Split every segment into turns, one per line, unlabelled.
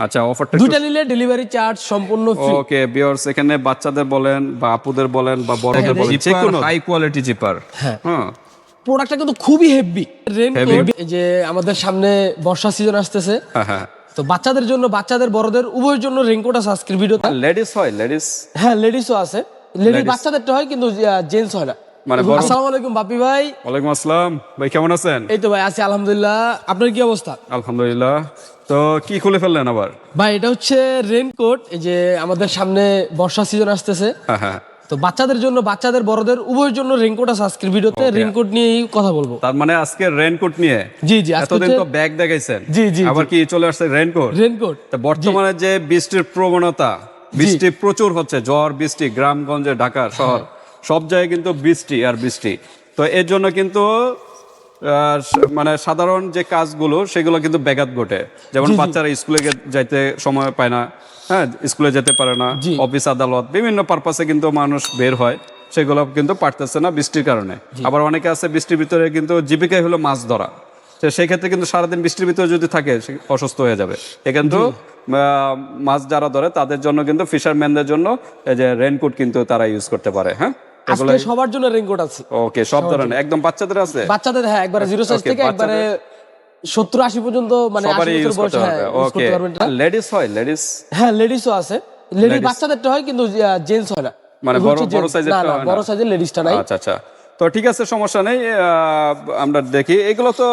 আচ্ছা, অফারটা
দুইটা নিলে ডেলিভারি চার্জ সম্পূর্ণ ফ্রি।
ওকে ভিউয়ার্স, এখানে বাচ্চাদের বলেন বা আপুদের বলেন বা বড়দের বলেন, যে কোনো হাই কোয়ালিটি জিপার।
হ্যাঁ,
হ্যাঁ,
প্রোডাক্টটা কিন্তু খুবই হেভি। রেনকোট, এই যে আমাদের সামনে বর্ষা সিজন আসতেছে,
হ্যাঁ,
তো বাচ্চাদের জন্য, বাচ্চাদের বড়দের উভয়ের জন্য রেনকোট আছে আজকের ভিডিওতে।
লেডিস হয়, লেডিস।
হ্যাঁ, লেডিসও আছে। লেডিস বাচ্চাদেরটা হয়, কিন্তু জেন্টস হয় না।
মানে
আসসালামু আলাইকুম বাপি ভাই।
ওয়ালাইকুম আসসালাম ভাই, কেমন আছেন?
এই তো ভাই আছি আলহামদুলিল্লাহ, আপনার কি অবস্থা?
আলহামদুলিল্লাহ। তো কি খুলে ফেললেন আবার?
ভাই এটা হচ্ছে রেনকোট, এই যে আমাদের সামনে বর্ষা সিজন আসতেছে,
হ্যাঁ,
তো বাচ্চাদের জন্য, বাচ্চাদের বড়দের উভয়ের জন্য রেনকোট আছে আজকের ভিডিওতে। রেনকোট নিয়েই কথা বলবো।
তার মানে আজকে রেনকোট নিয়ে।
জি জি, আজকে
এতদিন তো ব্যাগ দেখাইছেন,
জি,
আবার কি চলে আসছে রেনকোট?
রেনকোট।
তো বর্তমানে যে বৃষ্টির প্রবণতা, বৃষ্টি প্রচুর হচ্ছে, ঝড় বৃষ্টি, গ্রামগঞ্জে, ঢাকা শহর সব জায়গায় কিন্তু বৃষ্টি আর বৃষ্টি। তো এর জন্য কিন্তু মানে সাধারণ যে কাজগুলো সেগুলো কিন্তু ব্যাঘাত ঘটে। যেমন বাচ্চারা স্কুলে যাইতে সময় পায় না, হ্যাঁ, স্কুলে যেতে পারে না, অফিস আদালত বিভিন্ন পারপাসে কিন্তু মানুষ বের হয়, সেগুলো কিন্তু পারতেছে না বৃষ্টির কারণে। আবার অনেকে আছে বৃষ্টির ভিতরে কিন্তু জীবিকাই হলো মাছ ধরা, তো সেই ক্ষেত্রে কিন্তু সারাদিন বৃষ্টির ভিতরে যদি থাকে সে অসুস্থ হয়ে যাবে। এ কিন্তু মাছ যারা ধরে তাদের জন্য কিন্তু, ফিশারম্যানদের জন্য এই যে রেনকোট কিন্তু তারা ইউজ করতে পারে। হ্যাঁ,
আজকে সবার জন্য রেনকোট আছে।
ওকে, সব ধরনের, একদম বাচ্চাদের আছে,
বাচ্চাদের, হ্যাঁ, একবারে 0 সাইজ থেকে একবারে 70-80 পর্যন্ত, মানে 80 বছর বয়স, হ্যাঁ, ইউজ করতে পারবেন।
লেডিস হয়, লেডিস।
হ্যাঁ, লেডিসও আছে। লেডিস বাচ্চাদেরটা হয়, কিন্তু জেন্টস হয় না।
মানে বড় সাইজের,
না, বড় সাইজের লেডিসটা নাই।
আচ্ছা, তো ঠিক আছে, সমস্যা নেই। আমরা দেখি, এগুলো তো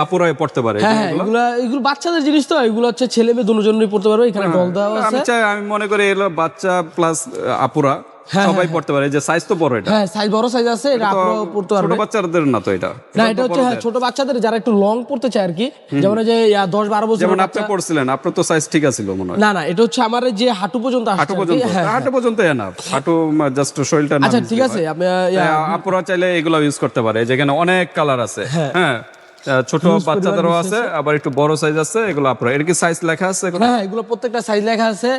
আপুরাই পড়তে পারে।
হ্যাঁ, এগুলো বাচ্চাদের জিনিস, তো এগুলো হচ্ছে ছেলে মেয়ে দুজনেই পড়তে পারবে। এখানে ডল দেওয়া আছে।
আমি মনে করি এগুলো বাচ্চা প্লাস আপুরা সবাই পড়তে পারে। যে সাইজ তো বড়, এটা
হ্যাঁ, সাইজ বড় সাইজ আছে, এটা আপুরাও পড়তে পারবে।
ছোট বাচ্চাদের না তো এটা?
না, এটা হচ্ছে হ্যাঁ ছোট বাচ্চাদের, যারা একটু লং পড়তে চায় আর কি, যেমন যে 10-12 বছর।
যেমন আপনি পড়ছিলেন, আপনার তো সাইজ ঠিক আছিল মনে হয়।
না, এটা হচ্ছে আমার যে হাঁটু পর্যন্ত আসছে।
হাঁটু পর্যন্ত এনাফ, হাঁটু জাস্ট শরীরটা না।
আচ্ছা, ঠিক আছে।
আপুরা চাইলে এগুলো ইউজ করতে পারে, যেখানে অনেক কালার আছে। হ্যাঁ, ছোট বাচ্চাদেরও আছে, আবার একটু বড় সাইজ আছে। এগুলো আপনারা, এর কি সাইজ লেখা আছে?
হ্যাঁ, এগুলো প্রত্যেকটা সাইজ লেখা আছে।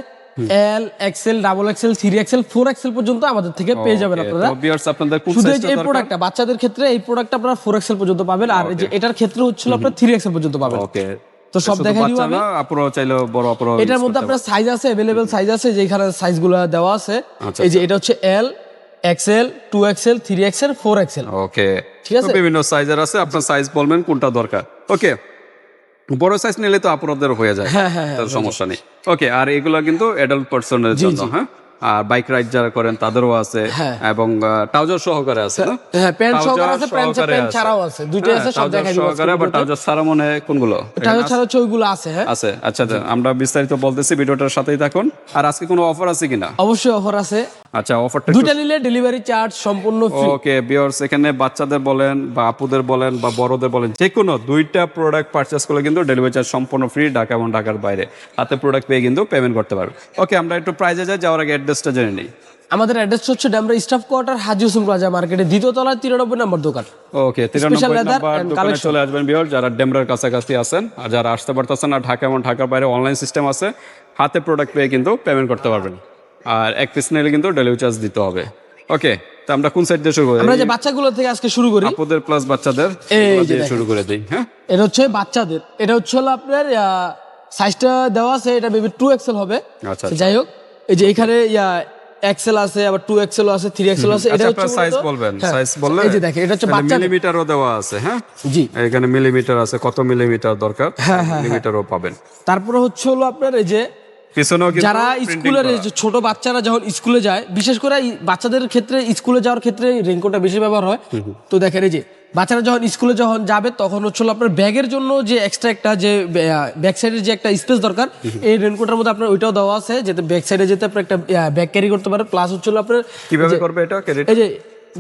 এল, Excel, double XL, 3XL, 4XL পর্যন্ত আমাদের থেকে পেয়ে যাবেন আপনারা।
আপনাদের কোন
শুধু
সাইজটা
এই প্রোডাক্টটা, বাচ্চাদের ক্ষেত্রে এই প্রোডাক্টটা আপনারা 4XL পর্যন্ত পাবেন, আর যে এটার ক্ষেত্রে হচ্ছিল আপনারা 3XL পর্যন্ত পাবেন।
ওকে,
তো সব দেখাই দিব আমি।
আপুরাও চাইলে বড় আপুরাও।
এটার মধ্যে আপনার সাইজ আছে, अवेलेबल সাইজ আছে, যেখানে সাইজগুলো দেওয়া আছে। এই যে এটা হচ্ছে এল, এক্সেল, 2XL, 3XL, 4XL।
ওকে,
ঠিক আছে,
বিভিন্ন সাইজের আছে। আপনার সাইজ বলবেন কোনটা দরকার। ওকে, বড় সাইজ নিলে তো আপুরাদের হয়ে যায়, তার সমস্যা নেই। ওকে, আর এগুলো কিন্তু অ্যাডাল্ট পারসনের জন্য। হ্যাঁ, আর বাইক রাইড যারা করেন তাদেরও আছে, এবং ট্রাউজার সহকারে আছে না?
হ্যাঁ, প্যান্ট সহকারে আছে, প্যান্ট ছাড়াও আছে, দুইটাই আছে। সব দেখাই দিব
সহকারে, আবার ট্রাউজার ছাড়া মনে কোনগুলো?
ট্রাউজার ছাড়া হচ্ছে ওইগুলো আছে। হ্যাঁ,
আছে। আচ্ছা, আমরা বিস্তারিত বলতেছি, ভিডিওটার সাথেই থাকুন। আর আজকে কোনো অফার আছে কিনা?
অবশ্যই অফার আছে।
আচ্ছা, অফারটা
দুইটা নিলে ডেলিভারি চার্জ সম্পূর্ণ ফ্রি।
ওকে ভিউয়ার্স, এখানে বাচ্চাদের বলেন বা আপুদের বলেন বা বড়দের বলেন, যে কোনো দুইটা প্রোডাক্ট পারচেজ করলে কিন্তু ডেলিভারি চার্জ সম্পূর্ণ ফ্রি, ঢাকা এবং ঢাকার বাইরে হাতে প্রোডাক্ট পেয়ে কিন্তু পেমেন্ট করতে পারবে। ওকে, আমরা একটু প্রাইজে যাওয়ার আগে অ্যাড্রেসটা জেনে নিই।
আমাদের অ্যাড্রেস হচ্ছে ডেমরা স্টাফ কোয়ার্টার, হাজী হোসেন প্লাজা মার্কেটের 2য় তলায় 93 নম্বর দোকান।
ওকে, 93 নম্বর দোকানে চলে আসবেন ভিউয়ার, যারা ডেমরার কাছাকাছি আছেন। আর যারা আসতে পারতেছেন না, ঢাকা এবং ঢাকার বাইরে অনলাইন সিস্টেম আছে, হাতে প্রোডাক্ট পেয়ে কিন্তু পেমেন্ট করতে পারবেন। আর এক পিস নিলে কিন্তু ডেলিভারি চার্জ দিতে হবে। ওকে, তো আমরা কোন সাইড দিয়ে শুরু করি?
আমরা যে বাচ্চাগুলো থেকে আজকে শুরু করি,
আপুদের প্লাস বাচ্চাদের দিয়ে শুরু করে দেই। হ্যাঁ, এটা
হচ্ছে বাচ্চাদের, এটা হচ্ছে আপনার সাইজটা দেওয়া আছে, এটা মেবি 2XL হবে।
আচ্ছা,
যাই হোক, এই যে এখানে XL আছে, আবার 2XL আছে, 3XL আছে। এটা হচ্ছে
সাইজ বলবেন, সাইজ বললে
এই যে দেখেন, এটা হচ্ছে বাচ্চা,
মিলিমিটারও দেওয়া আছে। হ্যাঁ
জি,
এখানে মিলিমিটার আছে, কত মিলিমিটার দরকার মিলিমিটারও পাবেন।
তারপরে হচ্ছে হলো আপনার এই যে যারা স্কুলের ছোট বাচ্চারা যখন স্কুলে যায়, বিশেষ করে বাচ্চাদের ক্ষেত্রে স্কুলে যাওয়ার ক্ষেত্রে রেইনকোটটা বেশি ব্যবহার হয়। তো দেখেন, এই যে বাচ্চারা যখন স্কুলে যাবে, তখন হচ্ছে আপনার ব্যাগের জন্য যে এক্সট্রা একটা যে ব্যাক সাইডের যে একটা স্পেস দরকার, এই রেইনকোটের মধ্যে আপনার ওইটাও দেওয়া আছে, যাতে ব্যাক সাইডে যেতে আপনার একটা ব্যাগ ক্যারি করতে পারে। প্লাস হচ্ছে আপনার
কিভাবে করবে এটা,
এই যে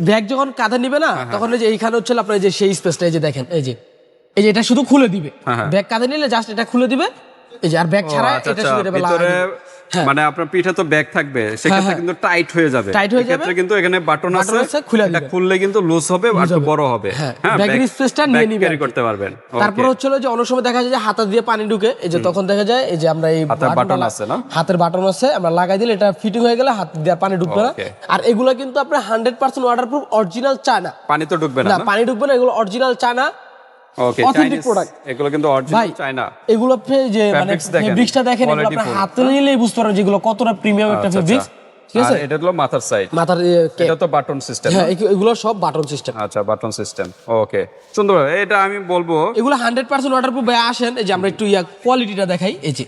ব্যাগ যখন কাঁধে নিবে না, তখন এই যে এইখানে হচ্ছে আপনার যে সেই স্পেসটা, এই যে দেখেন, এই যে এটা শুধু খুলে দিবে। ব্যাগ কাঁধে নিলে জাস্ট এটা খুলে দিবে, এই যে, আর ব্যাগ ছাড়া এটা শুধু এটা
ভিতরে, মানে আপনার পিঠে তো ব্যাগ থাকবে, সেক্ষেত্রে কিন্তু টাইট হয়ে যাবে। এক্ষেত্রে কিন্তু এখানে বাটন আছে, এটা খুললে কিন্তু লুজ হবে আর বড় হবে।
হ্যাঁ, ব্যাগের স্পেসটা নিয়ে নিবে,
ক্যারি করতে পারবেন।
তারপর হচ্ছে যে অনেক সময় দেখা যায় যে হাতা দিয়ে পানি ঢুকে, এই যে তখন দেখা যায় এই যে আমরা এই
বাটন আছে না,
হাতের বাটন আছে, আমরা লাগাই দিলে এটা ফিটিং হয়ে গেলে হাত দিয়ে পানি ঢুকবে না। আর এগুলো কিন্তু আপনার 100% ওয়াটারপ্রুফ, অরিজিনাল চায়না।
পানি তো ঢুকবে না,
পানি ঢুকবে না, এগুলো অরিজিনাল চায়না।
ওকে
অথেন্টিক প্রোডাক্ট
এগুলো কিন্তু অরিজিনাল
ভাই
চায়না।
এগুলো যে মানে
Fabrics দেখেন,
ফেব্রিক্সটা দেখেন, এগুলো
quality
আপনার
full।
হাতে নিলেই বুঝতে পারবেন যেগুলো কতটা প্রিমিয়াম একটা
আচ্ছা,
ফেব্রিক্স,
আচ্ছা।
ঠিক আছে?
আর এটা হলো মাথার সাইড,
মাথার
এটা তো বাটন সিস্টেম।
হ্যাঁ, এগুলো সব বাটন সিস্টেম।
আচ্ছা, বাটন সিস্টেম, ওকে সুন্দর। এটা আমি বলবো
এগুলো 100% ওয়াটারপ্রুফ। ভাই আসেন, এই যে আমরা একটু কোয়ালিটিটা দেখাই। এই যে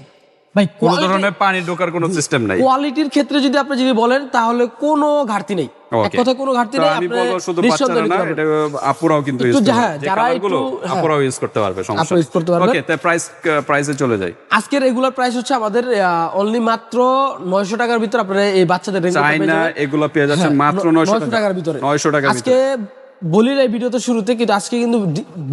ভাই
কোনো ধরনের পানি ঢোকার কোনো সিস্টেম নাই।
কোয়ালিটির ক্ষেত্রে যদি আপনি বলেন তাহলে কোনো ঘাটতি নেই, এক কথা কোনো ঘাটতি
তো
নেই।
আমি
আপনি
বলবো শুধু
নিঃসন্দেহে
বাচ্চারা না,
নিতে
এটা
পারবেন।
আপুরাও কিন্তু
একটু
ইউজ করতে
হ্যাঁ,
পারবে।
যারা
কালারগুলো
একটু
আপুরাও ইউজ করতে পারবে, সমস্যা
আপুরা use করতে পারবে।
ওকে, তাই প্রাইসে চলে যাই।
আজকের রেগুলার প্রাইস হচ্ছে আমাদের অনলি মাত্র 900 টাকার ভিতর আপনারা এই বাচ্চাদের রেঞ্জ
চাইনা এগুলো পেয়ে যাচ্ছেন মাত্র 900
টাকার ভিতরে।
900 টাকার
আজকে
ভিতরে।
বলি এই ভিডিওতে শুরুতে, কিন্তু আজকে কিন্তু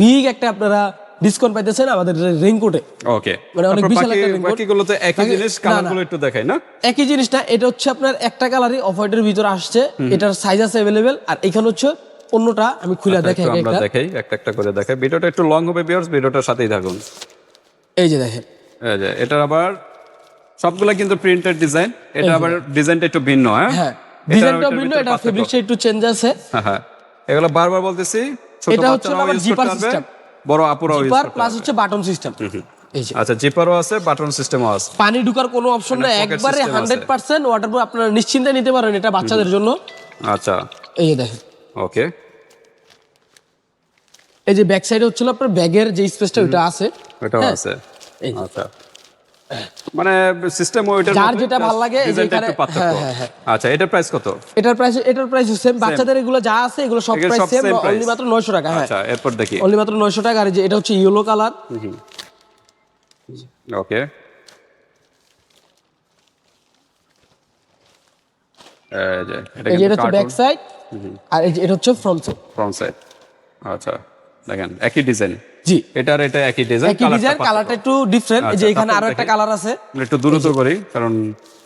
বিগ একটা আপনারা ডিসকাউন্ট পাইতেছেন আমাদের রেইনকোটে।
ওকে,
মানে অনেক বিশাল একটা রেইনকোট।
বাকিগুলো তো একই জিনিস, কালারগুলো একটু দেখাই না?
একই জিনিস না, এটা হচ্ছে আপনার একটা কালারই অফ হোয়াইটের ভিতরে আসছে, এটার সাইজ আছে अवेलेबल। আর এখানে হচ্ছে অন্যটা আমি খুলে দেখাই
একটু আমরা
একটা।
দেখাই, একটা করে দেখাই। ভিডিওটা একটু লং হবে ভিউয়ার্স, ভিডিওটার সাথেই থাকুন।
এই যে দেখেন,
এই যে এটার আবার সবগুলা কিন্তু প্রিন্টেড ডিজাইন, এটা আবার ডিজাইনটা একটু ভিন্ন।
হ্যাঁ, ডিজাইনটা ভিন্ন, এটা ফেব্রিক্সটা একটু চেঞ্জ আছে।
হ্যাঁ, এগুলো বারবার বলতেছি, ছোট
এটা হচ্ছে
বাচ্চারাও
আবার
ইউজ
জিপার
করতে পারবে,
সিস্টেম,
বড় আপুরাও ইউজ
জিপার
করতে
প্লাস
পারবে।
হচ্ছে বাটন সিস্টেম। এই যে
আচ্ছা, জিপারও আছে, বাটন সিস্টেমও আছে।
পানি ঢোকার কোনো অপশন নেই,
pocket
একবারে
system আছে।
100% ওয়াটারপ্রুফ, আপনারা নিশ্চিন্তে নিতে পারেন এটা বাচ্চাদের জন্য।
আচ্ছা,
এই যে দেখেন,
ওকে,
এই যে ব্যাক সাইডে হচ্ছিল আপনার ব্যাগের যে স্পেসটা ওটা আছে,
এটাও
হ্যাঁ।
আছে।
এই যে।
আচ্ছা, মানে সিস্টেম ওইটার
যার
মধ্যে
যেটা ভালো লাগে, এই যে
ডিজাইনটা
এখানে-
একটু পার্থক্য।
হ্যাঁ, হ্যাঁ।
আচ্ছা, এটার প্রাইস কত?
এটার প্রাইস সেম, বাচ্চাদের এগুলো যা আছে এগুলো সব
এগুলো
প্রাইস
সব
সেম,
same price?
অনলি মাত্র 900 টাকা। হ্যাঁ,
আচ্ছা, এরপর দেখি।
অনলি মাত্র 900 টাকা। আর এই যে এটা হচ্ছে ইয়েলো কালার।
ওকে,
এই যে এটা হচ্ছে ব্যাক সাইড, আর এই যে এটা হচ্ছে ফ্রন্ট সাইড।
Front side. আচ্ছা, দেখেন একই ডিজাইন,
জি,
এটা একই ডিজাইন,
একই ডিজাইন, কালারটা একটু ডিফারেন্ট। এই যে
আচ্ছা,
এখানে
তারপর
আরো একটা
দেখি।
কালার আছে।
একটু দ্রুত করি কারণ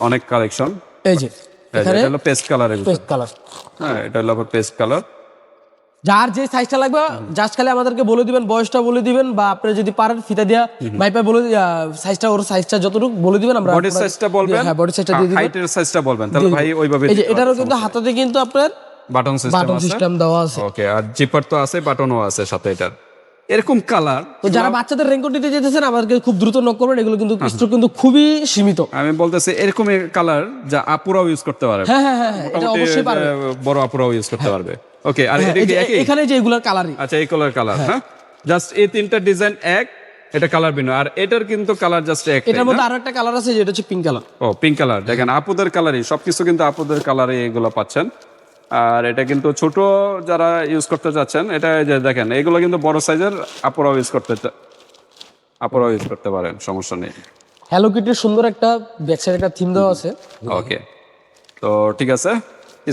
অনেক কালেকশন।
এই যে এখানে
এটা হলো পেস্ট কালার,
পেস্ট কালার।
হ্যাঁ, এটা হলো আবার পেস্ট কালার।
যার যে সাইজটা লাগবে জাস্ট খালি আমাদেরকে বলে দিবেন, বয়সটা বলে দিবেন, বা আপনি যদি পারেন ফিতা দিয়া মাইপা বলে সাইজটা, ওর সাইজটা যতটুকু বলে দিবেন, আমরা
বডি সাইজটা বলবেন,
হ্যাঁ বডি সাইজটা দিয়ে দিবেন,
হাইটের সাইজটা বলবেন, তাহলে ভাই ওইভাবে
এই যে এটারও কিন্তু হাতাতে কিন্তু আপনার
বাটন
বাটন
সিস্টেম
সিস্টেম দেওয়া আছে।
ওকে, আর জিপার তো আছে, বাটনও আছে সাথে। এটার এরকম কালার।
তো যারা বাচ্চাদের রেইনকোট নিতে যেতেছেন আমাদেরকে খুব দ্রুত নক করবেন, এগুলো কিন্তু স্টক কিন্তু খুবই সীমিত।
আমি বলতেছি এরকম কালার যা আপুরাও ইউজ করতে পারবে।
হ্যাঁ হ্যাঁ হ্যাঁ, এটা অবশ্যই পারবে,
বড় আপুরাও ইউজ করতে পারবে। ওকে, আর এটা
এই
কি
যে
একই?
এখানে যে এগুলোর কালারই,
আচ্ছা, এই কালার, হ্যাঁ, জাস্ট এই তিনটা ডিজাইন এক, এটা কালার ভিন্ন, আর এটার কিন্তু কালার জাস্ট এক।
এটার মধ্যে আরো একটা কালার আছে যেটা হচ্ছে পিঙ্ক কালার।
ও, পিঙ্ক কালার। দেখেন আপুদের কালারই সবকিছু, কিন্তু আপুদের কালারে এগুলো পাচ্ছেন। আর এটা কিন্তু ছোট যারা ইউজ করতে যাচ্ছেন, এটা এই যে দেখেন, এগুলো কিন্তু বড় সাইজের আপুরাও ইউজ করতে পারেন, সমস্যা নেই।
হ্যালো কিটির সুন্দর একটা ব্যাক সাইড একটা থিম দেওয়া আছে।
ওকে, তো ঠিক আছে,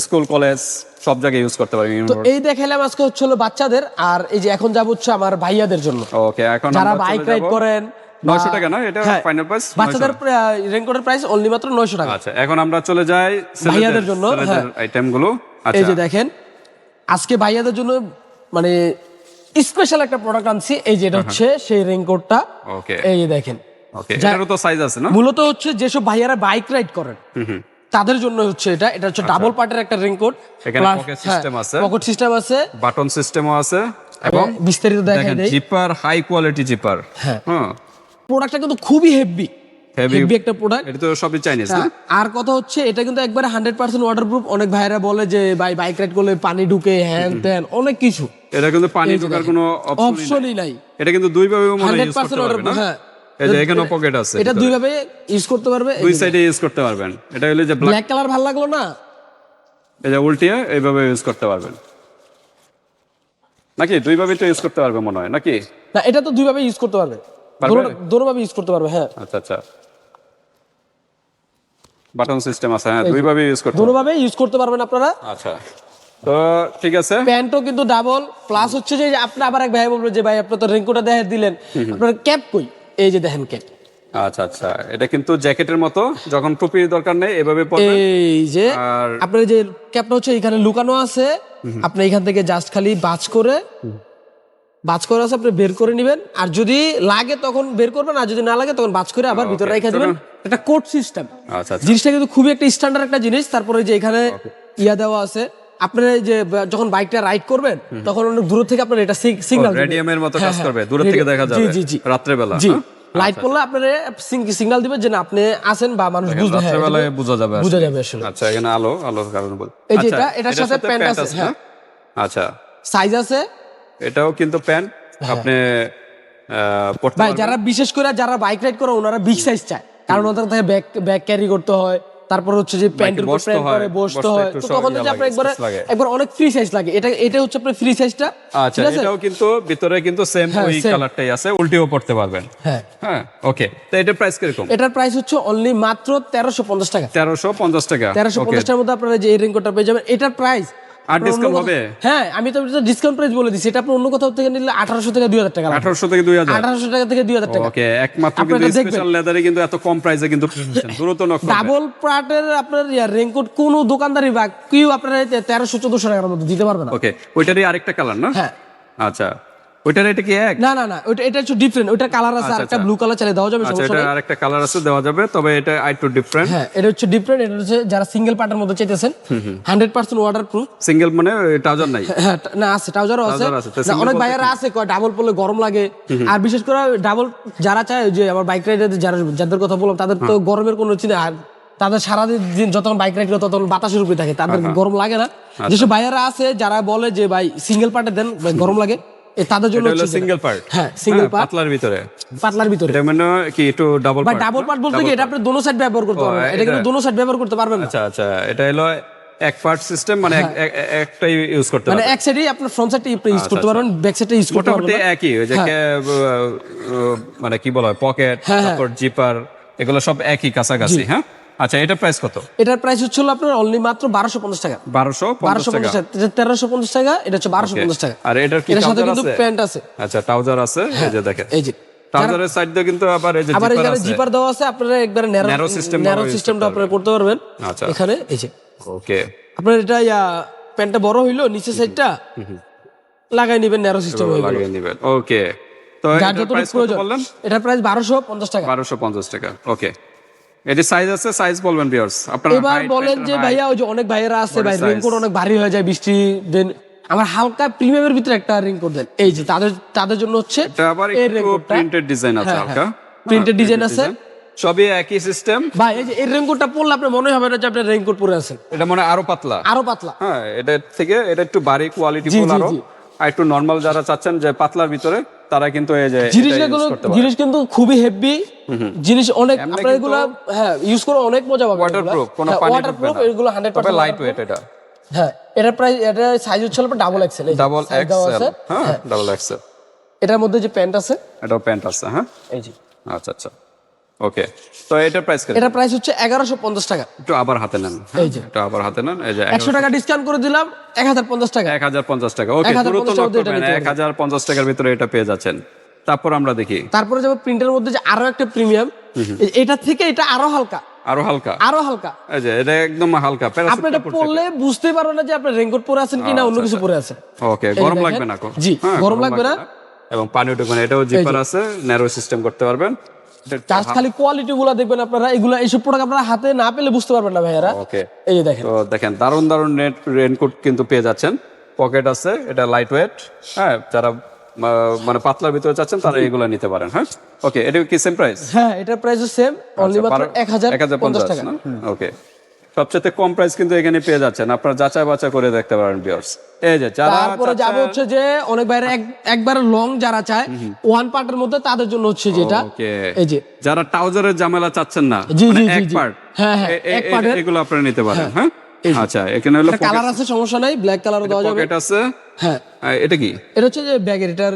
স্কুল কলেজ সব জায়গায় ইউজ করতে পারেন।
তো এই দেখাইলাম আজকে হচ্ছে হলো বাচ্চাদের, আর এই যে এখন যাবো হচ্ছে আমার ভাইয়াদের জন্য,
ওকে, এখন
যারা
আমরা
বাইক
চলে
রাইড
যাবো।
করেন।
900 টাকা না এটা ফাইনাল প্রাইস?
বাচ্চাদের রেইনকোটের প্রাইস অনলি মাত্র 900 টাকা।
আচ্ছা, এখন আমরা চলে যাই
ভাইয়াদের জন্য, হ্যাঁ।
আইটেম গুলো।
এই
আচ্ছা,
যে দেখেন, আজকে ভাইয়াদের জন্য মানে স্পেশাল একটা প্রোডাক্ট আনছি। এই যে এটা হচ্ছে সেই রেইনকোটটা।
ওকে,
এই যে দেখেন,
ওকে, এটারও তো সাইজ আছে না?
মূলত হচ্ছে যেসব ভাইয়ারা বাইক রাইড করেন তাদের জন্য হচ্ছে এটা হচ্ছে ডাবল পার্টের একটা রেইনকোট।
এখানে পকেট সিস্টেম আছে,
পকেট সিস্টেম আছে,
বাটন সিস্টেমও আছে, এবং
বিস্তারিত দেখাই
দেখেন
দেই।
Zipper, high quality zipper.
হ্যাঁ,
হ্যাঁ,
প্রোডাক্টটা কিন্তু খুবই হেভি একটা প্রোডাক্ট।
এটা তো সবই চাইনিজ না?
আর কথা হচ্ছে এটা কিন্তু একবারে 100% ওয়াটারপ্রুফ। অনেক ভাইরা বলে যে ভাই বাইক রাইড করলে পানি ঢুকে, হ্যান ত্যান অনেক কিছু।
এটা কিন্তু পানি
এই যে
ঢোকার
দেখেন,
কোনো
অপশনই নাই।
এটা কিন্তু দুই ভাবে মনে হয় ইউজ
100%
করতে পারবে না?
ওয়াটারপ্রুফ। হ্যাঁ,
এই যে এখানেও পকেট আছে,
এটা দুই ভাবে ইউজ করতে পারবে।
দুই সাইডে ইউজ করতে পারবেন। এটা হলো যে
ব্ল্যাক কালার ভালো লাগলো না,
এই যে উল্টিয়ে এইভাবে ইউজ করতে পারবেন নাকি? দুই ভাবে তো ইউজ করতে পারবে মনে হয় নাকি?
না, এটা তো দুই ভাবে ইউজ করতে পারবে, দুটো ভাবে ইউজ করতে পারবে। হ্যাঁ,
আচ্ছা, আচ্ছা, বাটন সিস্টেম আছে, হ্যাঁ, দুই ভাবে ইউজ করতে
দুটো ভাবে ইউজ করতে পারবেন আপনারা।
আচ্ছা, তো ঠিক আছে।
প্যান্টও কিন্তু ডাবল, প্লাস হচ্ছে যে আপনি আবার এক ভাই বলবেন যে ভাই আপনি তো রেইনকোটটা দেখে দিলেন, আপনার ক্যাপ কই? এই যে দেখেন ক্যাপ।
আচ্ছা, আচ্ছা, এটা কিন্তু জ্যাকেটের মতো, যখন টুপির দরকার নেই এভাবে পরবেন।
এই যে
আর
আপনার যে ক্যাপটা হচ্ছে এখানে লুকানো আছে, আপনি এখান থেকে জাস্ট খালি বাজ করে আছে, আপনি বের করে নেবেন। আর যদি লাগে তখন বের করবেন, আর যদি না লাগে তখন বাজ করে আবার ভিতরে রেখে দিবেন। এটা কোড সিস্টেম।
আচ্ছা, আচ্ছা,
জিনিসটা কিন্তু খুবই একটা স্ট্যান্ডার্ড একটা জিনিস। তারপরে যে এখানে ইয়া দেওয়া আছে, আপনার এই যে যখন বাইকটা রাইড করবেন তখন অনেক দূর থেকে আপনার এটা সিগন্যাল
রেডিয়ামের মতো কাজ করবে, দূর থেকে দেখা যাবে রাত্রে বেলা।
জি, লাইট করলে আপনার সিগন্যাল দিবে যে না আপনি আছেন বা মানুষ বুঝবে,
রাত্রে বেলায় বোঝা যাবে
আসলে।
আচ্ছা, এখানে আলোর কারণে বল।
এই যে এটার সাথে প্যান্ট আছে, হ্যাঁ
আচ্ছা,
সাইজ আছে,
এটাও কিন্তু প্যান্ট আপনি পড়তে
ভাই যারা বিশেষ করে যারা বাইক রাইড করে ওনারা বিগ সাইজ চায়, কারণ ওদের থেকে ব্যাগ ক্যারি করতে হয়, তারপর হচ্ছে যে প্যান্টের উপর প্যান্ট করে বসতে হয়, তো তখন যদি আপনি একবার অনেক ফ্রি সাইজ লাগে। এটা হচ্ছে আপনার ফ্রি সাইজটা।
আচ্ছা, এটাও কিন্তু ভিতরে কিন্তু সেম ওই কালারটাই আছে, উল্টেও পড়তে পারবেন। হ্যাঁ ওকে। তো এটার প্রাইস কিরকম?
এটার প্রাইস হচ্ছে অনলি মাত্র 1350 টাকা।
1350 টাকা।
1350 টাকার মধ্যে আপনারা যে এই রেইনকোটটা পেয়ে যাবেন। এটার প্রাইস
আর ডিসকাউন্ট হবে?
হ্যাঁ, আমি তো ডিসকাউন্ট প্রাইস বলে দিচ্ছি। এটা আপনি অন্য কোথাও থেকে নিলে 1800 থেকে 2000 টাকা।
1800 থেকে 2000?
1800 টাকা থেকে 2000 টাকা।
ওকে, একমাত্র কিন্তু স্পেশাল লেদারে কিন্তু এত কম প্রাইসে কিন্তু দ্রুত নক করবে।
ডাবল পার্টের আপনার রেইনকোট কোন দোকানদারই বা কেউ আপনার 1300-1400 টাকার মধ্যে দিতে পারবে না।
ওকে, ওইটারই আরেকটা কালার না?
হ্যাঁ।
আচ্ছা, ওইটার এটা কি এক?
না এটা হচ্ছে ডিফারেন্ট। ওইটা কালার আছে, আর একটা ব্লু কালার চাইলে দেওয়া যাবে, সমস্যা নেই।
আচ্ছা, আরেকটা কালার আছে, দেওয়া যাবে, তবে এটা একটু ডিফারেন্ট।
হ্যাঁ, এটা হচ্ছে ডিফারেন্ট। এটা হচ্ছে যারা সিঙ্গেল পার্টের মধ্যে চাইতেছেন 100% ওয়াটারপ্রুফ।
সিঙ্গেল মানে ট্রাউজার নাই?
হ্যাঁ, না আছে, ট্রাউজারও আছে। অনেক ভাইয়ারা আছে কয় ডাবল পরলে গরম লাগে, আর বিশেষ করে ডাবল যারা চায় যে আমার বাইক রাইডার যাদের কথা বললাম তাদের তো গরমের কোনো চিন্তা, আর তাদের সারাদিন যতক্ষণ বাইক রাইড করে ততক্ষণ বাতাসের উপরে থাকে, তাদের গরম লাগে না। যেসব ভাইয়ারা আছে যারা বলে যে ভাই সিঙ্গেল পার্টে দেন, গরম লাগে, তাদের জন্য হচ্ছে
সিঙ্গেল পার্ট।
হ্যাঁ, সিঙ্গেল পার্ট,
পাতলার ভিতরে।
এটা
মানে কি একটু ডাবল পার্ট?
ডাবল পার্ট বলতে কি এটা আপনি দোনো সাইড ব্যবহার করতে পারবেন, এটা কিন্তু দোনো সাইড ব্যবহার করতে পারবেন না।
আচ্ছা, এটা হলো এক পার্ট সিস্টেম, মানে একটাই ইউজ করতে পারবেন,
মানে এক সাইডেই আপনি ফ্রন্ট সাইডটা ইউজ করতে পারবেন, ব্যাক সাইডটা ইউজ করতে পারবেন।
মোটামুটি একই, ওই যে মানে কি বলা হয়, পকেট, তারপর জিপার, এগুলো সব একই কাছাকাছি। হ্যাঁ, আচ্ছা, এটা প্রাইস কত?
এটার প্রাইস হচ্ছে আপনার অনলি মাত্র 1250 টাকা।
1250 টাকা।
1350 টাকা, এটা হচ্ছে 1250 টাকা।
আর এটার কি
সাথে
ট্রাউজার
কিন্তু
আছে?
প্যান্ট আছে।
আচ্ছা, ট্রাউজার আছে, এই যে দেখেন,
এই যে
ট্রাউজারের সাইড দিয়ে কিন্তু আবার এই যে
আবার
জিপার
এখানে
আছে,
জিপার দেওয়া আছে, আপনারা একবারে ন্যারো সিস্টেমটা আপনারা করতে পারবেন।
আচ্ছা,
এখানে এই যে
ওকে,
আপনার এটা প্যান্টটা বড় হইলো, নিচের সাইডটা লাগাই নেবেন, ন্যারো সিস্টেম হয়ে গেল,
লাগিয়ে নেবেন। ওকে, তো এটার প্রাইস কত বললেন?
এটার প্রাইস 1250 টাকা।
1250 টাকা। ওকে, এটি সাইজ আছে, সাইজ বলবেন ভিউয়ার্স আপনারা।
এবার বলেন যে ভাইয়া ওই যে অনেক ভাইয়েরা আছে ভাই রেইনকোট অনেক ভারী হয়ে যায় বৃষ্টি দেন, আমার হালকা প্রিমিয়ামের ভিতরে একটা রেইনকোট দেন, এই যে তাদের জন্য হচ্ছে
এটা আবার একটু প্রিন্টেড ডিজাইন আছে, হালকা
প্রিন্টেড ডিজাইন আছে,
সবই একই সিস্টেম।
ভাই এই যে এই রেইনকোটটা পরলে আপনার মনে হবে না যে আপনি রেইনকোট পরে আছেন,
এটা মানে আরো পাতলা।
হ্যাঁ,
এটা থেকে এটা একটু ভারী কোয়ালিটি ফুল, আরো আর একটু নরমাল যারা চাচ্ছেন যে পাতলার ভিতরে, তারা কিন্তু এই যে
জিনিস কিন্তু খুবই হেভি জিনিস, অনেক আপনারা এগুলো হ্যাঁ ইউজ করে অনেক মজা পাবেন।
ওয়াটারপ্রুফ, কোনো পানি ঢুকবে না,
এগুলো 100%
লাইট ওয়েট। এটা
হ্যাঁ, এটার প্রাইস, এটা সাইজ হচ্ছে ডাবল এক্সেল।
ডাবল এক্সেল, হ্যাঁ ডাবল এক্সেল।
এটার মধ্যে যে প্যান্ট আছে,
এটাও প্যান্ট আছে। হ্যাঁ, এই যে আচ্ছা, ওকে। তো এটার প্রাইস কত?
এটার প্রাইস হচ্ছে 1150 টাকা।
একটু আবার হাতে নেন, এই যে একটু আবার হাতে নেন, এই যে
100 টাকা ডিসকাউন্ট করে দিলাম, 1050 টাকা।
1050 টাকা। ওকে, দ্রুত লক করবেন, 1050 টাকার ভিতরে এটা পেয়ে যাচ্ছেন। তারপর আমরা দেখি,
তারপরে যাব প্রিন্টের মধ্যে যে আরো একটা প্রিমিয়াম, এটা থেকে এটা আরো হালকা,
এই যে এটা একদম হালকা,
আপনি এটা পরলে বুঝতে পারবেন না যে আপনি রেইনকোট পরে আছেন কিনা অন্য কিছু পরে আছেন।
ওকে, গরম লাগবে না?
জি, গরম লাগবে না,
এবং পানি ঢুকবে না। এটাও জিপার আছে, ন্যারো সিস্টেম করতে পারবেন।
জাস্ট খালি কোয়ালিটি গুলো দেখবেন আপনারা, এগুলা এইসব প্রোডাক্ট আপনারা হাতে না পেলে বুঝতে পারবেন না ভাইয়ারা।
ওকে,
এই যে দেখেন,
তো দেখেন দারুন রেইনকোট কিন্তু পেয়ে যাচ্ছেন। পকেট আছে, এটা লাইট ওয়েট। হ্যাঁ, যারা মানে পাতলার ভিতরে চাচ্ছেন তারা এগুলো নিতে পারেন। হ্যাঁ, ওকে, এটা কি সেম প্রাইস?
হ্যাঁ, এটার প্রাইসও সেম, অনলি মাত্র 1050 টাকা।
ওকে, সবচেয়ে কম প্রাইস কিন্তু এখানে পেয়ে যাচ্ছেন, আপনারা যাচাই বাছাই করে দেখতে পারেন ভিউয়ার্স। এই যে
তারপরে যাব হচ্ছে যে অনেক বাইরে একবার লং যারা চায় ওয়ান পার্টের মধ্যে, তাদের জন্য হচ্ছে যেটা এই যে
যারা ট্রাউজারের ঝামেলা চাচ্ছেন না, এক পার্ট,
এক পার্টের,
এগুলো আপনারা নিতে পারেন। হ্যাঁ, আচ্ছা, এখানে হলো
কালার আছে, সমস্যা নাই, ব্ল্যাক কালারও দেওয়া যাবে।
পকেট আছে। হ্যাঁ, এটা কি?
এটা হচ্ছে যে ব্যাগের, এটার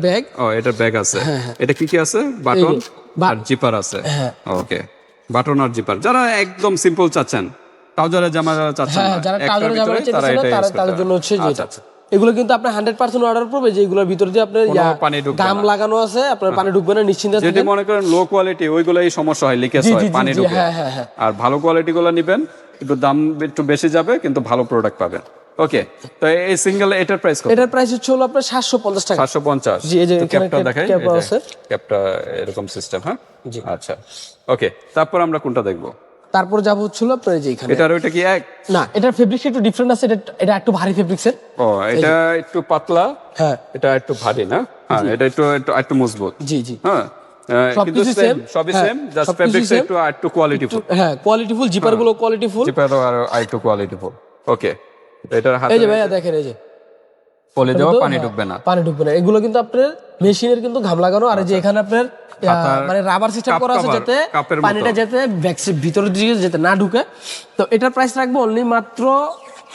ব্যাগ।
এটার ব্যাগ আছে। এটা কি আছে? বাটন আর জিপার আছে। ওকে, বাটন আর জিপার। যারা একদম সিম্পল চাচ্ছেন, ট্রাউজারের জামা চাচ্ছেন না,
যারা ট্রাউজারের জামা চাচ্ছেন না, তাদের জন্য হচ্ছে যেটা। এগুলো কিন্তু আপনি 100% অর্ডার করবে, যে এগুলোর ভিতর দিয়ে আপনার গাম লাগানো আছে, আপনার পানি ঢুকবে না, নিশ্চিন্তে থাকেন।
যদি মনে করেন লো কোয়ালিটি, ওইগুলাই সমস্যা হয়, লিকেজ হয়, পানি ঢুকে। আর ভালো কোয়ালিটি গুলো নেবেন, একটু দাম একটু বেশি যাবে, কিন্তু ভালো প্রোডাক্ট পাবেন। ওকে, তো এই সিঙ্গেল এটার প্রাইস কত?
এটার প্রাইস হচ্ছে আপনার 750 টাকা।
750।
জি, এই যে
ক্যাপটা দেখাই, ক্যাপটা এরকম সিস্টেম। হ্যাঁ, জি, আচ্ছা, ওকে। তারপর আমরা কোনটা দেখবো?
তারপর যাবো হচ্ছিল আপনার এই যে এখানে,
এটার ওইটা কি এক?
না এটার ফেব্রিক্স একটু ডিফারেন্ট আছে, এটা একটু ভারী ফেব্রিক্সের।
ও এটা একটু পাতলা,
হ্যাঁ
এটা একটু ভারী না? হ্যাঁ এটা একটু একটু একটু মজবুত।
জি জি
হ্যাঁ কিন্তু
সবকিছু
সেম,
same,
সবই
হ্যাঁ,
সেম, জাস্ট
সবকিছু
ফেব্রিক্স
same।
একটু একটু কোয়ালিটিফুল।
হ্যাঁ কোয়ালিটিফুল, জিপার গুলো কোয়ালিটিফুল।
জিপারও আর একটু কোয়ালিটিফুল। ওকে, এটার হাতে
এই যে ভাইয়া দেখেন, এই যে
পলে যাওয়া
কিন্তু,
পানি
হ্যাঁ,
ঢুকবে না।
পানি ঢুকবে না। এগুলো কিন্তু আপনার মেশিনের কিন্তু ঘাম লাগানো, আর এই যে এখানে আপনার মানে রাবার সিস্টেম
কাপ
করা আছে
cover,
যাতে
কাপের মতো।
পানিটা যাতে ব্যাক্সের ভিতরের দিকে যাতে না ঢুকে। তো এটার প্রাইস রাখবো অনলি মাত্র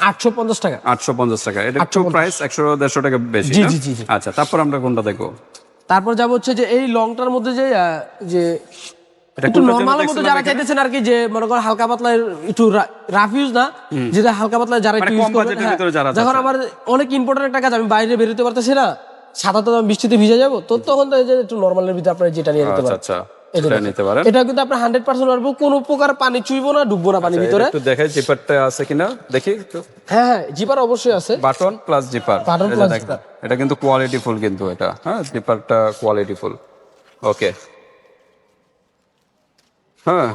850 টাকা।
850 টাকা। এটা একটু প্রাইস 100-150 টাকা বেশি
জি,
না?
জি, জি, জি।
আচ্ছা, তারপর আমরা কোনটা দেখবো?
তারপর যাবো হচ্ছে যে এই লংটার মধ্যে যে যে
এটা
একটু
কোনটার জন্য
নরমালের মধ্যে
দেখছিলাম
যারা
এখানে?
চাইতেছেন আর কি, যে মনে করেন হালকা পাতলা একটু রাফ ইউজ না, যেটা হালকা পাতলা যারা একটু
মানে
ইউজ
কম
করবেন।
বাজেটের
হ্যাঁ,
ভিতরে যারা
যখন
চাচ্ছে।
আমার অনেক ইম্পর্টেন্ট একটা কাজ, আমি বাইরে বেরোতে পারতেছি না, সাদা তো বৃষ্টিতে ভিজে যাবো, তো তখন তো এই যে একটু নরমালের ভিতরে আপনারা যেটা নিয়ে নিতে
আচ্ছা
পারেন।
আচ্ছা,
এই যে
এটা
দেখেন।
নিতে পারেন।
এটা কিন্তু আপনার 100% পারবো, কোনো প্রকার পানি চুইবো না, ডুববো না পানির
এটা
ভিতরে।
একটু দেখাই জিপারটা আছে কিনা দেখি একটু।
হ্যাঁ হ্যাঁ, জিপার অবশ্যই আছে।
Button plus zipper.
Button
এই যে
plus
দেখেন,
zipper।
এটা কিন্তু কোয়ালিটিফুল কিন্তু এটা। হ্যাঁ, জিপারটা কোয়ালিটিফুল। ওকে, হ্যাঁ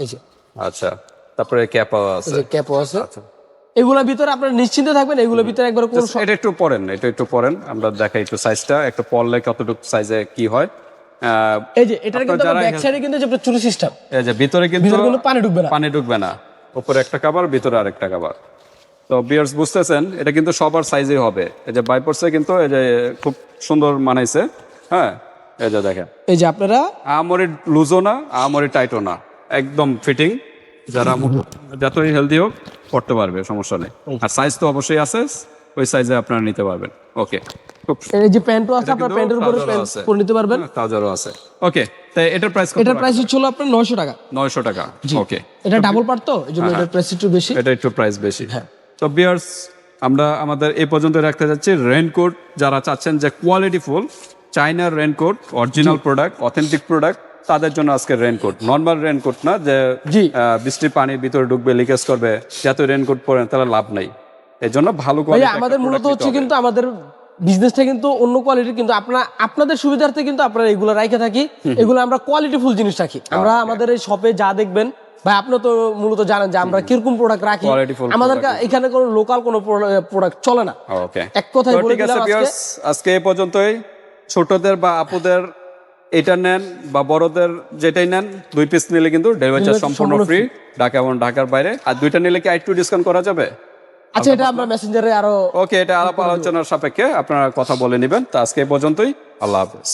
এই যে
আচ্ছা, তারপরে ক্যাপা
এই
আছে।
যে ক্যাপও আছে।
আচ্ছা,
এগুলোর ভিতরে আপনারা নিশ্চিন্তে থাকবেন, এগুলোর ভিতরে একবার কোন
এটা একটু পরেন, এটা একটু পরেন, আমরা দেখাই একটু সাইজটা, একটু পরলে কতটুকু সাইজে কি হয়।
এই যে এটার কিন্তু
যারা
ব্যাক সাইডে কিন্তু যে চুরি সিস্টেম,
এই যে ভিতরে কিন্তু
ভিতরে কিন্তু পানি ঢুকবে না।
পানি ঢুকবে না, উপরে একটা কভার, ভিতরে আরেকটা কভার। তো বিয়ার্স বুঝতেছেন, এটা কিন্তু সবার সাইজে হবে। এই যে বাইপোর্সে কিন্তু এই যে খুব সুন্দর মানাইছে। হ্যাঁ, এই যে দেখেন,
এই যে আপনারা
আমরি লুজও না, আমরি টাইটও না, একদম ফিটিং। যারা যতই হেলদি হোক পড়তে পারবে, সমস্যা নেই। আর সাইজ তো অবশ্যই আছে, ওই সাইজে আপনারা নিতে পারবেন। ওকে, খুব
এই যে প্যান্টও আছে, আপনার প্যান্টের উপরে
trouser-ও
প্যান্ট
আছে।
পরে নিতে পারবেন।
ট্রাউজারও আছে। ওকে, তাই এটার প্রাইস কত?
এটার প্রাইস হচ্ছিল আপনার 900 টাকা।
900 টাকা। ওকে,
এটা ডাবল পার্ট, তো এই জন্য এটার প্রাইস একটু বেশি।
এটা একটু প্রাইস বেশি। তো বিয়ার্স, আমরা আমাদের এই পর্যন্ত রাখতে যাচ্ছি। রেইনকোট যারা চাচ্ছেন যে কোয়ালিটিফুল চাইনার raincoat, original product, authentic product, তাদের জন্য আজকে রেইনকোট। নর্মাল রেইনকোট না যে
জি।
বৃষ্টির পানি ভিতরে ঢুকবে, লিকেজ করবে, যত রেইনকোট পরেন তাহলে লাভ নাই। এই জন্য ভালো
ভাই
কোয়ালিটি
আমাদের মূলত হচ্ছে কিন্তু আমাদের বিজনেসটা কিন্তু অন্য কোয়ালিটির, কিন্তু আপনাদের সুবিধার্থে কিন্তু আপনারা এগুলো রাখে থাকি। এগুলো আমরা কোয়ালিটিফুল জিনিস রাখি। আমরা আমাদের এই শপে যা দেখবেন, ভাই আপনি তো মূলত জানেন যে আমরা কিরকম প্রোডাক্ট রাখি।
Qualityful
আমাদের এখানে কোনো লোকাল কোনো প্রোডাক্ট চলে না।
ওকে,
এক কথায় বলে
ঠিক আছে
দিলাম আজকে।
ভিউয়ার্স, আজকে এই পর্যন্তই। ছোটদের বা আপুদের এটা নেন বা বড়দের যেটাই নেন, 2 পিস নিলে কিন্তু ডেলিভারি চার্জ সম্পূর্ণ ফ্রি, ঢাকা এবং ঢাকার বাইরে। আর 2টা নিলে কি একটু ডিসকাউন্ট করা যাবে?
আচ্ছা, এটা আমরা মেসেঞ্জারে আরো
ওকে, এটা আলাপ আলোচনার সাপেক্ষে আপনারা কথা বলে নেবেন। তো আজকে এই পর্যন্তই, আল্লাহ হাফেজ।